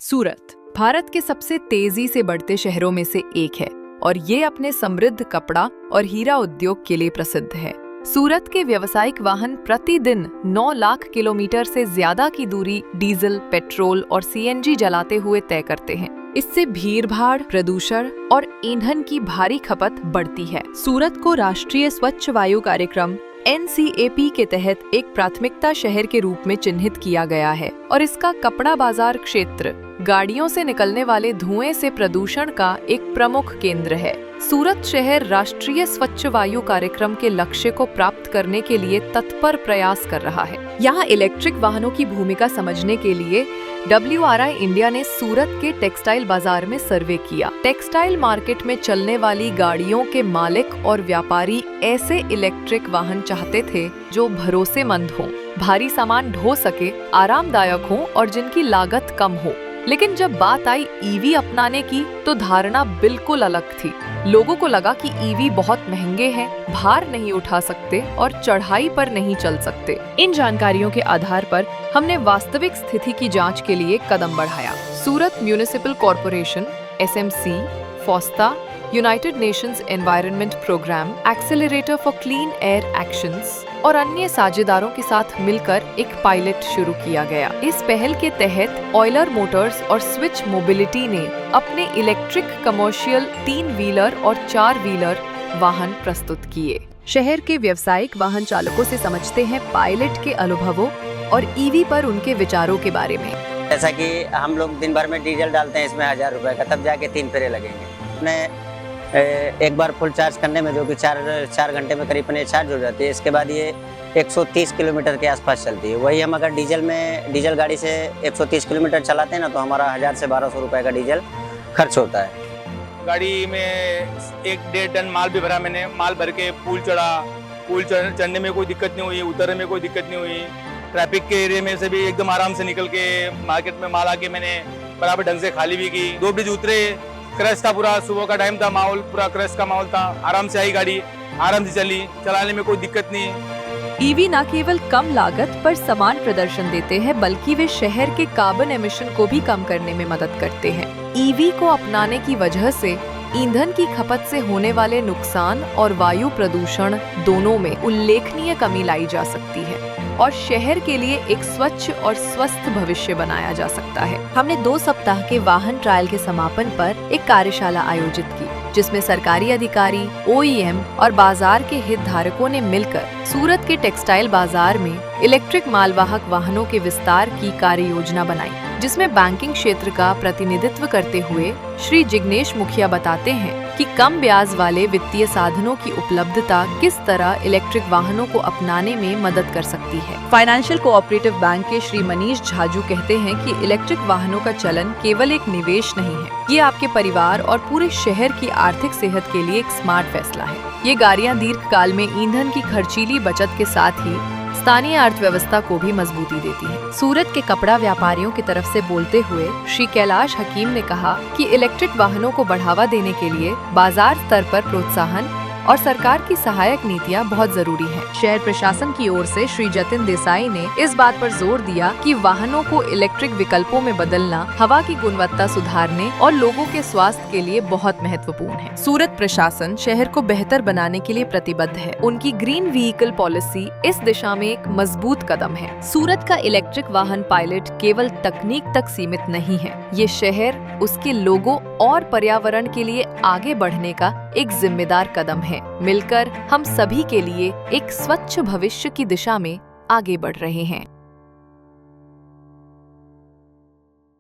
सूरत भारत के सबसे तेजी से बढ़ते शहरों में से एक है और ये अपने समृद्ध कपड़ा और हीरा उद्योग के लिए प्रसिद्ध है। सूरत के व्यावसायिक वाहन प्रतिदिन 9 लाख किलोमीटर से ज्यादा की दूरी डीजल, पेट्रोल और सीएनजी जलाते हुए तय करते हैं। इससे भीड़भाड़, प्रदूषण और ईंधन की भारी खपत बढ़ती है। सूरत को राष्ट्रीय स्वच्छ वायु कार्यक्रम NCAP के तहत एक प्राथमिकता शहर के रूप में चिन्हित किया गया है और इसका कपड़ा बाजार क्षेत्र गाड़ियों से निकलने वाले धुएं से प्रदूषण का एक प्रमुख केंद्र है। सूरत शहर राष्ट्रीय स्वच्छ वायु कार्यक्रम के लक्ष्य को प्राप्त करने के लिए तत्पर प्रयास कर रहा है। यहाँ इलेक्ट्रिक वाहनों की भूमिका समझने के लिए WRI इंडिया ने सूरत के टेक्सटाइल बाजार में सर्वे किया। टेक्सटाइल मार्केट में चलने वाली गाड़ियों के मालिक और व्यापारी ऐसे इलेक्ट्रिक वाहन चाहते थे जो भरोसेमंद हों, भारी सामान ढो सके, आरामदायक हों और जिनकी लागत कम हो। लेकिन जब बात आई EV अपनाने की तो धारणा बिल्कुल अलग थी। लोगों को लगा कि EV बहुत महंगे हैं, भार नहीं उठा सकते और चढ़ाई पर नहीं चल सकते। इन जानकारियों के आधार पर हमने वास्तविक स्थिति की जांच के लिए कदम बढ़ाया। Surat municipal corporation, SMC, FOSTTA, United Nations environment programme, accelerator for clean air actions और अन्य साझेदारों के साथ मिलकर एक पायलट शुरू किया गया। इस पहल के तहत ऑयलर मोटर्स और स्विच मोबिलिटी ने अपने इलेक्ट्रिक कमर्शियल 3 व्हीलर और 4 व्हीलर वाहन प्रस्तुत किए। शहर के व्यावसायिक वाहन चालकों से समझते हैं पायलट के अनुभवों और EV पर उनके विचारों के बारे में। जैसा कि हम लोग दिन भर में डीजल डालते हैं इसमें 1000 रुपए का, तब जाके 3 फेरे लगेंगे। अपने एक बार फुल चार्ज करने में जो कि 4 घंटे में करीब चार्ज हो जाती है, इसके बाद ये 130 किलोमीटर के आसपास चलती है। वही हम अगर डीजल गाड़ी से 130 किलोमीटर चलाते हैं ना, तो हमारा 1000 से 1200 रुपए का डीजल खर्च होता है। गाड़ी में 1-1.5 टन माल भी भरा मैंने। माल भर के पुल चढ़ने में कोई दिक्कत नहीं हुई, उतरने में कोई दिक्कत नहीं हुई। ट्रैफिक के एरिया में से भी एकदम आराम से निकल के मार्केट में माल आके मैंने बराबर ढंग से खाली भी की। 2 ब्रिज उतरे, क्रश था, पूरा सुबह का टाइम था, माहौल पूरा क्रश का माहौल था। आराम से आई गाड़ी, आराम से चली, चलाने में कोई दिक्कत नहीं। EV न केवल कम लागत पर समान प्रदर्शन देते हैं, बल्कि वे शहर के कार्बन एमिशन को भी कम करने में मदद करते हैं। EV को अपनाने की वजह से ईंधन की खपत से होने वाले नुकसान और वायु प्रदूषण दोनों में उल्लेखनीय कमी लाई जा सकती है और शहर के लिए एक स्वच्छ और स्वस्थ भविष्य बनाया जा सकता है। हमने 2 सप्ताह के वाहन ट्रायल के समापन पर एक कार्यशाला आयोजित की, जिसमें सरकारी अधिकारी, OEM और बाजार के हितधारकों ने मिलकर सूरत के टेक्सटाइल बाजार में इलेक्ट्रिक मालवाहक वाहनों के विस्तार की कार्य योजना बनाई, जिसमें बैंकिंग क्षेत्र का प्रतिनिधित्व करते हुए श्री जिग्नेश मुखिया बताते हैं कि कम ब्याज वाले वित्तीय साधनों की उपलब्धता किस तरह इलेक्ट्रिक वाहनों को अपनाने में मदद कर सकती है। फाइनेंशियल कोऑपरेटिव बैंक के श्री मनीष झाजू कहते हैं कि इलेक्ट्रिक वाहनों का चलन केवल एक निवेश नहीं है, ये आपके परिवार और पूरे शहर की आर्थिक सेहत के लिए एक स्मार्ट फैसला है। ये गाड़ियाँ दीर्घकाल में ईंधन की खर्चीली बचत के साथ ही स्थानीय अर्थव्यवस्था को भी मजबूती देती है। सूरत के कपड़ा व्यापारियों की तरफ से बोलते हुए श्री कैलाश हकीम ने कहा कि इलेक्ट्रिक वाहनों को बढ़ावा देने के लिए बाजार स्तर पर प्रोत्साहन और सरकार की सहायक नीतियां बहुत जरूरी हैं। शहर प्रशासन की ओर से श्री जतिन देसाई ने इस बात पर जोर दिया कि वाहनों को इलेक्ट्रिक विकल्पों में बदलना हवा की गुणवत्ता सुधारने और लोगों के स्वास्थ्य के लिए बहुत महत्वपूर्ण है। सूरत प्रशासन शहर को बेहतर बनाने के लिए प्रतिबद्ध है। उनकी ग्रीन व्हीकल पॉलिसी इस दिशा में एक मजबूत कदम है। सूरत का इलेक्ट्रिक वाहन पायलट केवल तकनीक तक सीमित नहीं है, ये शहर, उसके लोगों और पर्यावरण के लिए आगे बढ़ने का एक जिम्मेदार कदम है। मिलकर हम सभी के लिए एक स्वच्छ भविष्य की दिशा में आगे बढ़ रहे हैं।